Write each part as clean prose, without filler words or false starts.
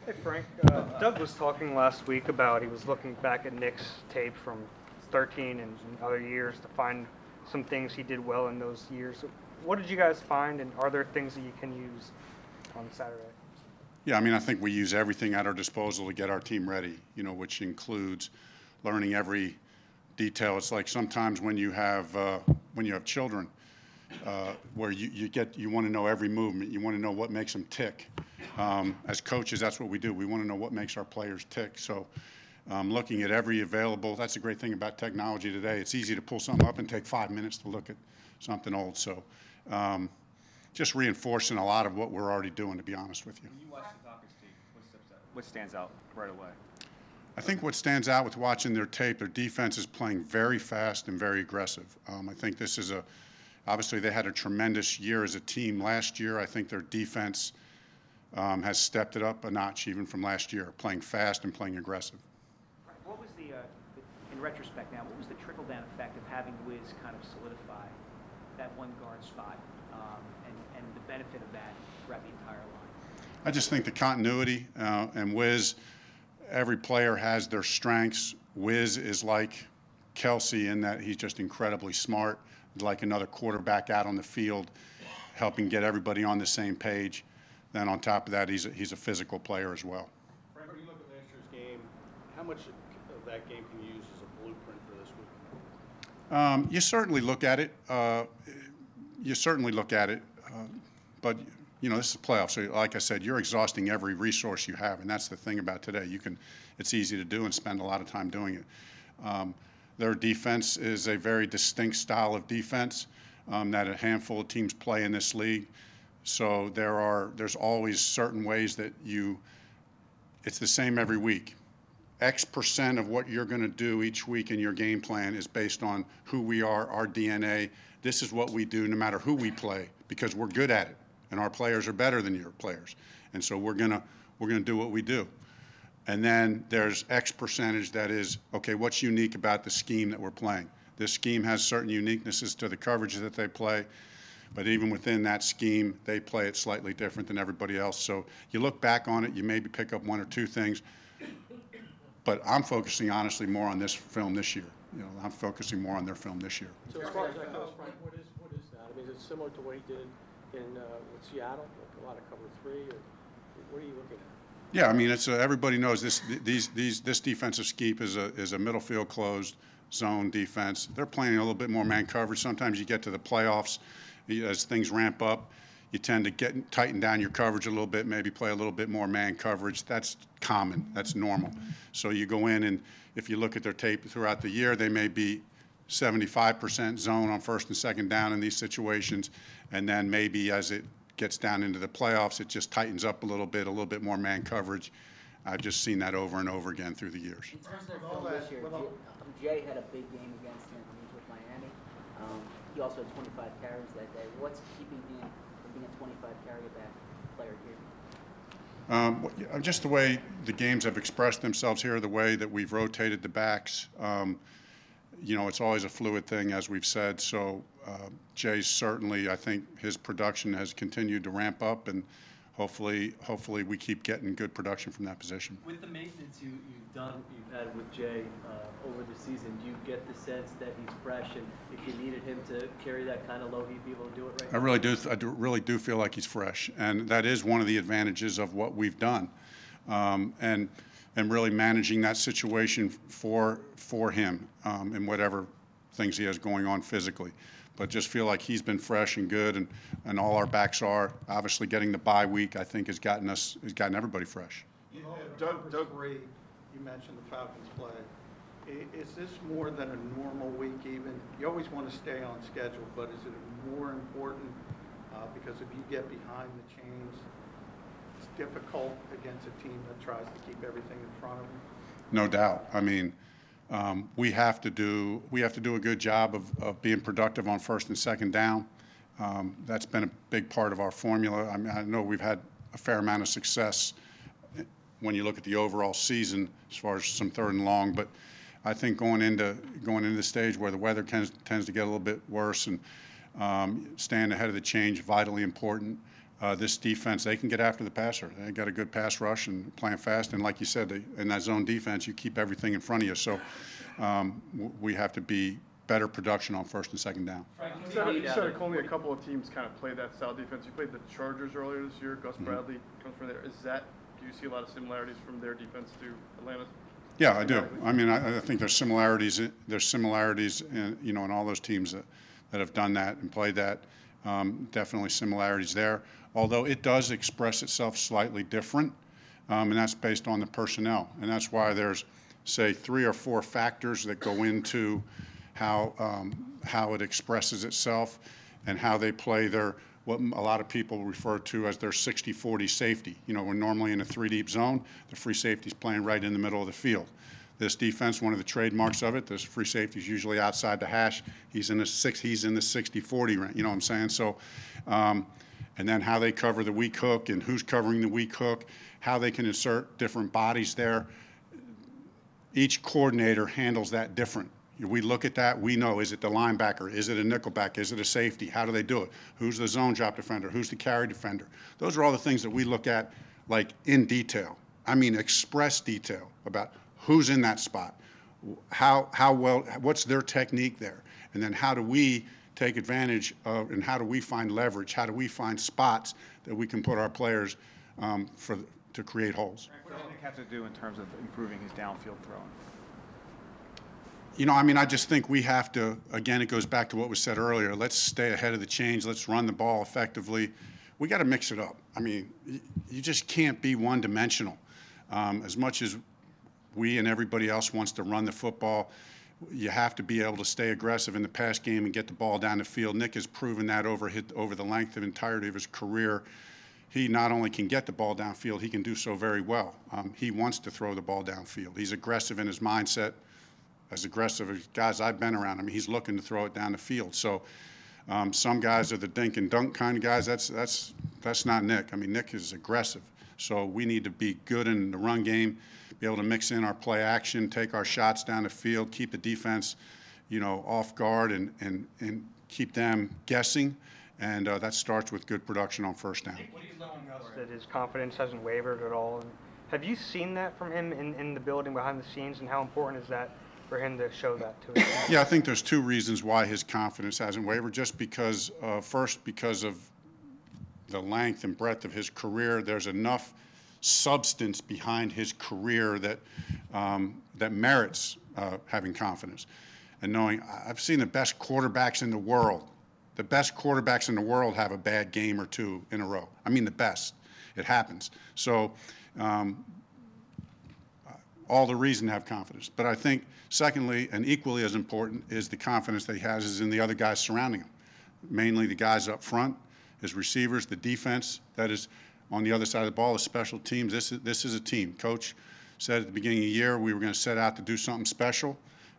Hey Frank, Doug was talking last week about he was looking back at Nick's tape from 13 and other years to find some things he did well in those years. What did you guys find, and are there things that you can use on Saturday? Yeah, I mean, I think we use everything at our disposal to get our team ready, which includes learning every detail. It's like sometimes when you have children, where you want to know every movement, you want to know what makes them tick. As coaches, that's what we do. We want to know what makes our players tick. So looking at every available, that's the great thing about technology today. It's easy to pull something up and take 5 minutes to look at something old. So just reinforcing a lot of what we're already doing, to be honest with you. When you watch the Falcons tape, what stands out right away? I think what stands out with watching their tape, their defense is playing very fast and very aggressive. I think this is obviously they had a tremendous year as a team last year. I think their defense has stepped it up a notch even from last year, playing fast and playing aggressive. What was in retrospect now, what was the trickle-down effect of having Wiz kind of solidify that one guard spot and the benefit of that throughout the entire line? I just think the continuity and Wiz, every player has their strengths. Wiz is like Kelsey in that he's just incredibly smart, like another quarterback out on the field, helping get everybody on the same page. Then on top of that, he's a physical player as well. Frank, when you look at last year's game, how much of that game can you use as a blueprint for this week? You certainly look at it. But this is playoffs. So like I said, you're exhausting every resource you have, and that's the thing about today. It's easy to do and spend a lot of time doing it. Their defense is a very distinct style of defense that a handful of teams play in this league. So there's always certain ways that it's the same every week. X% of what you're going to do each week in your game plan is based on who we are, our DNA. This is what we do no matter who we play because we're good at it, and our players are better than your players. And so we're gonna do what we do. And then there's X percentage that is, okay, what's unique about the scheme that we're playing? This scheme has certain uniquenesses to the coverages that they play. But even within that scheme, they play it slightly different than everybody else. So you look back on it, you maybe pick up one or two things. But I'm focusing honestly more on this film this year. I'm focusing more on their film this year. So as far as that goes, Frank, what is that? I mean, is it similar to what he did with Seattle, like a lot of cover three, or what are you looking at? Yeah, I mean, everybody knows this defensive scheme is a middle field closed zone defense. They're playing a little bit more man coverage. Sometimes you get to the playoffs. As things ramp up, you tend to tighten down your coverage a little bit, maybe play a little bit more man coverage. That's common. That's normal. So you go in, and if you look at their tape throughout the year, they may be 75% zone on first and second down in these situations, and then maybe as it gets down into the playoffs, it just tightens up a little bit more man coverage. I've just seen that over and over again through the years. In terms of all this year, Jay had a big game against him when he was with Miami. He also had 25 carries that day. What's keeping him from being a 25 carry back player here? Just the way the games have expressed themselves here, the way that we've rotated the backs. It's always a fluid thing, as we've said. So Jay certainly, I think his production has continued to ramp up, and hopefully we keep getting good production from that position. With the maintenance you've had with Jay over the season, do you get the sense that he's fresh, and if you needed him to carry that kind of load, he'd be able to do it right now? I really do feel like he's fresh, and that is one of the advantages of what we've done, and really managing that situation for him and whatever things he has going on physically. But just feel like he's been fresh and good, and all our backs are. Obviously, getting the bye week, I think, has gotten everybody fresh. Doug Reed, you mentioned the Falcons play. Is this more than a normal week even? You always want to stay on schedule, but is it more important because if you get behind the chains, it's difficult against a team that tries to keep everything in front of them? No doubt. I mean, we have to do a good job of being productive on first and second down. That's been a big part of our formula. I mean, I know we've had a fair amount of success when you look at the overall season as far as some third and long, but I think going into the stage where the weather tends to get a little bit worse, and staying ahead of the change, vitally important. this defense, they can get after the passer. They got a good pass rush and playing fast. And like you said, in that zone defense, you keep everything in front of you. So we have to be better production on first and second down. You said only a couple of teams kind of play that style defense. You played the Chargers earlier this year. Gus Bradley comes from there. Do you see a lot of similarities from their defense to Atlanta's? Yeah, I do. I mean, I think there's similarities. There's similarities in all those teams that have done that and played that. Definitely similarities there. Although it does express itself slightly different, and that's based on the personnel. And that's why there's, say, 3 or 4 factors that go into how it expresses itself and how they play what a lot of people refer to as their 60-40 safety. We're normally in a 3-deep zone. The free safety's playing right in the middle of the field. This defense, one of the trademarks of it, this free safety is usually outside the hash. He's in the 60-40 range. You know what I'm saying? So, and then how they cover the weak hook and who's covering the weak hook, how they can insert different bodies there. Each coordinator handles that different. We look at that, we know, is it the linebacker? Is it a nickelback? Is it a safety? How do they do it? Who's the zone drop defender? Who's the carry defender? Those are all the things that we look at, like, in detail. I mean, express detail about who's in that spot, how well, what's their technique there, and then how do we take advantage of, and how do we find leverage? How do we find spots that we can put our players to create holes? What does Nick have to do in terms of improving his downfield throwing? I mean, I just think we have to, again, it goes back to what was said earlier, let's stay ahead of the change, let's run the ball effectively. We got to mix it up. I mean, you just can't be one-dimensional. As much as we and everybody else wants to run the football, you have to be able to stay aggressive in the pass game and get the ball down the field. Nick has proven that over the length of entirety of his career. He not only can get the ball downfield, he can do so very well. He wants to throw the ball downfield. He's aggressive in his mindset, as aggressive as guys I've been around. I mean, he's looking to throw it down the field. So some guys are the dink and dunk kind of guys. That's not Nick. I mean, Nick is aggressive. So we need to be good in the run game, be able to mix in our play action, take our shots down the field, keep the defense, off guard and keep them guessing. And that starts with good production on first down. What do you telling us that his confidence hasn't wavered at all? And have you seen that from him in the building behind the scenes, and how important is that for him to show that to us? Yeah, I think there's 2 reasons why his confidence hasn't wavered. Just because, first, because of the length and breadth of his career, there's enough substance behind his career that that merits having confidence. And knowing, I've seen the best quarterbacks in the world. The best quarterbacks in the world have a bad game or 2 in a row. I mean, the best. It happens. So all the reason to have confidence. But I think, secondly, and equally as important, is the confidence that he has is in the other guys surrounding him, mainly the guys up front, his receivers, the defense that is on the other side of the ball, the special teams. This is a team. Coach said at the beginning of the year we were going to set out to do something special,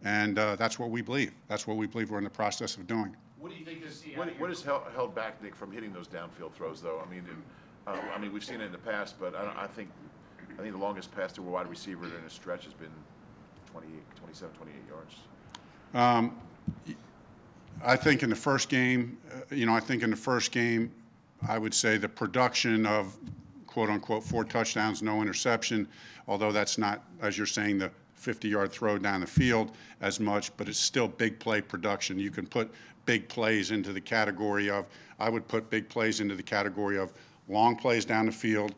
and that's what we believe. That's what we believe we're in the process of doing. What do you think what has held back Nick from hitting those downfield throws, though? I mean, we've seen it in the past, but I think the longest pass to a wide receiver in a stretch has been 27, 28 yards. I think in the first game, I would say the production of quote-unquote 4 touchdowns, no interception, although that's not, as you're saying, the 50-yard throw down the field as much, but it's still big play production. You can put big plays into the category of, I would put big plays into the category of long plays down the field,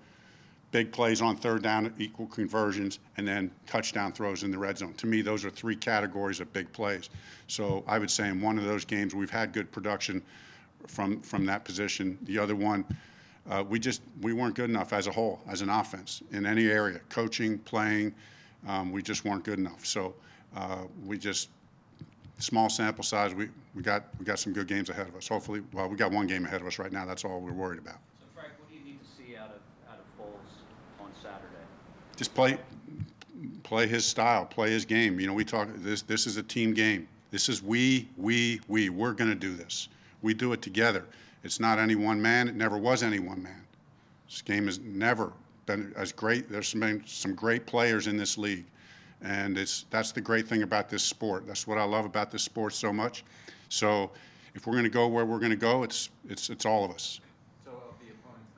big plays on third down, equal conversions, and then touchdown throws in the red zone. To me, those are 3 categories of big plays. So I would say in one of those games, we've had good production from that position. The other one, we weren't good enough as a whole, as an offense, in any area, coaching, playing, we just weren't good enough. So small sample size, we got some good games ahead of us. Hopefully, well, we got 1 game ahead of us right now. That's all we're worried about. So Frank, what do you need to see out of Foles on Saturday? Just play his style, play his game. We talk, this is a team game. This is we're going to do this. We do it together. It's not any one man. It never was any one man. This game has never been as great. There's been some great players in this league, and that's the great thing about this sport. That's what I love about this sport so much. So if we're going to go where we're going to go, it's all of us. So of the opponent's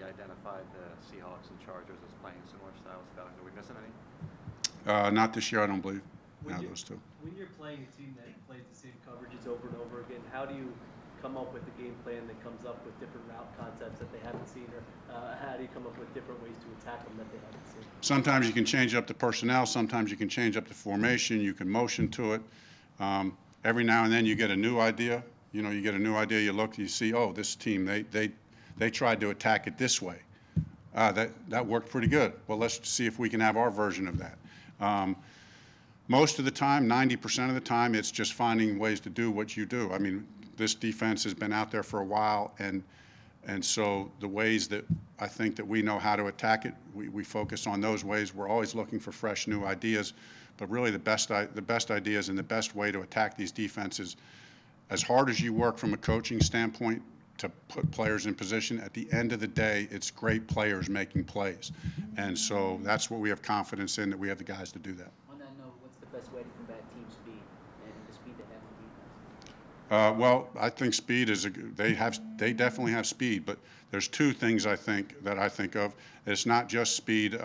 identified the Seahawks and Chargers as playing similar styles to Falcons. Are we missing any? Not this year, I don't believe. When Those two. When you're playing a team that plays the same coverages over and over again, how do you come up with a game plan that comes up with different route concepts that they haven't seen, or how do you come up with different ways to attack them that they haven't seen? Sometimes you can change up the personnel. Sometimes you can change up the formation. You can motion to it. Every now and then you get a new idea. You know, you get a new idea. You look, you see, oh, this team, they tried to attack it this way. That worked pretty good. Well, let's see if we can have our version of that. Most of the time, 90% of the time, it's just finding ways to do what you do. I mean, this defense has been out there for a while, and so the ways that I think that we know how to attack it, we focus on those ways. We're always looking for fresh new ideas, but really the best ideas and the best way to attack these defenses, as hard as you work from a coaching standpoint to put players in position, at the end of the day, it's great players making plays. And so that's what we have confidence in, that we have the guys to do that. On that note, what's the best way to combat team speed and the speed they have in defense? Well, I think speed is they definitely have speed, but there's two things I think of. It's not just speed.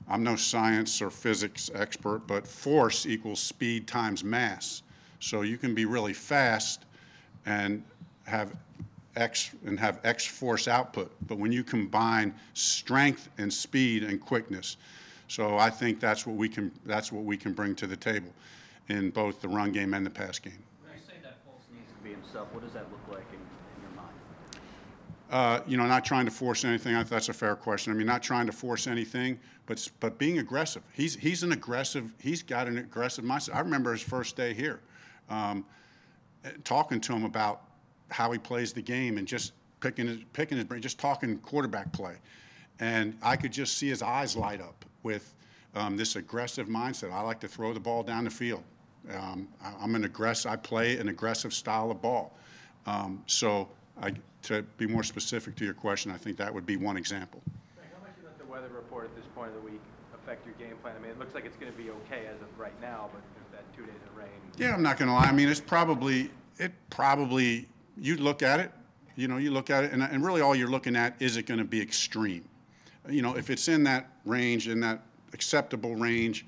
I'm no science or physics expert, but force equals speed times mass. So you can be really fast and have X force output, but when you combine strength and speed and quickness, so I think that's what we can bring to the table in both the run game and the pass game. When you say that Foles needs to be himself, what does that look like in your mind? You know, not trying to force anything. That's a fair question. I mean, not trying to force anything, but being aggressive. He's got an aggressive mindset. I remember his first day here, talking to him about how he plays the game and just picking his brain, just talking quarterback play, and I could just see his eyes light up with this aggressive mindset. I like to throw the ball down the field. I play an aggressive style of ball. To be more specific to your question, I think that would be one example. Frank, how much does the weather report at this point of the week affect your game plan? I mean, it looks like it's going to be okay as of right now, but there's that 2 days of rain. Yeah, I'm not going to lie. I mean, it probably, you look at it, and really all you're looking at, is it going to be extreme? You know, if it's in that range, in that acceptable range,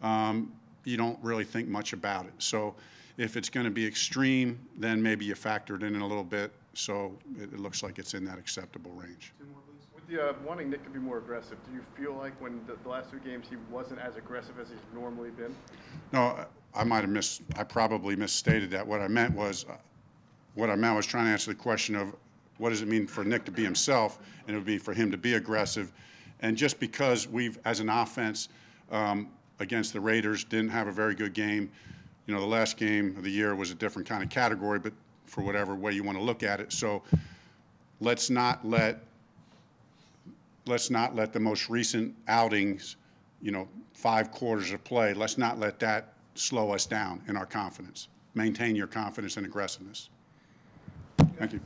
you don't really think much about it. So if it's going to be extreme, then maybe you factor it in a little bit. So it looks like it's in that acceptable range. With the wanting Nick to be more aggressive, do you feel like when the last 2 games he wasn't as aggressive as he's normally been? No, I probably misstated that. What I meant was trying to answer the question of what does it mean for Nick to be himself, and it would be for him to be aggressive. And just because we've, as an offense, against the Raiders, didn't have a very good game, you know, the last game of the year was a different kind of category, but for whatever way you want to look at it. So let's not let the most recent outings, 5 quarters of play, let's not let that slow us down in our confidence. Maintain your confidence and aggressiveness. Thank you.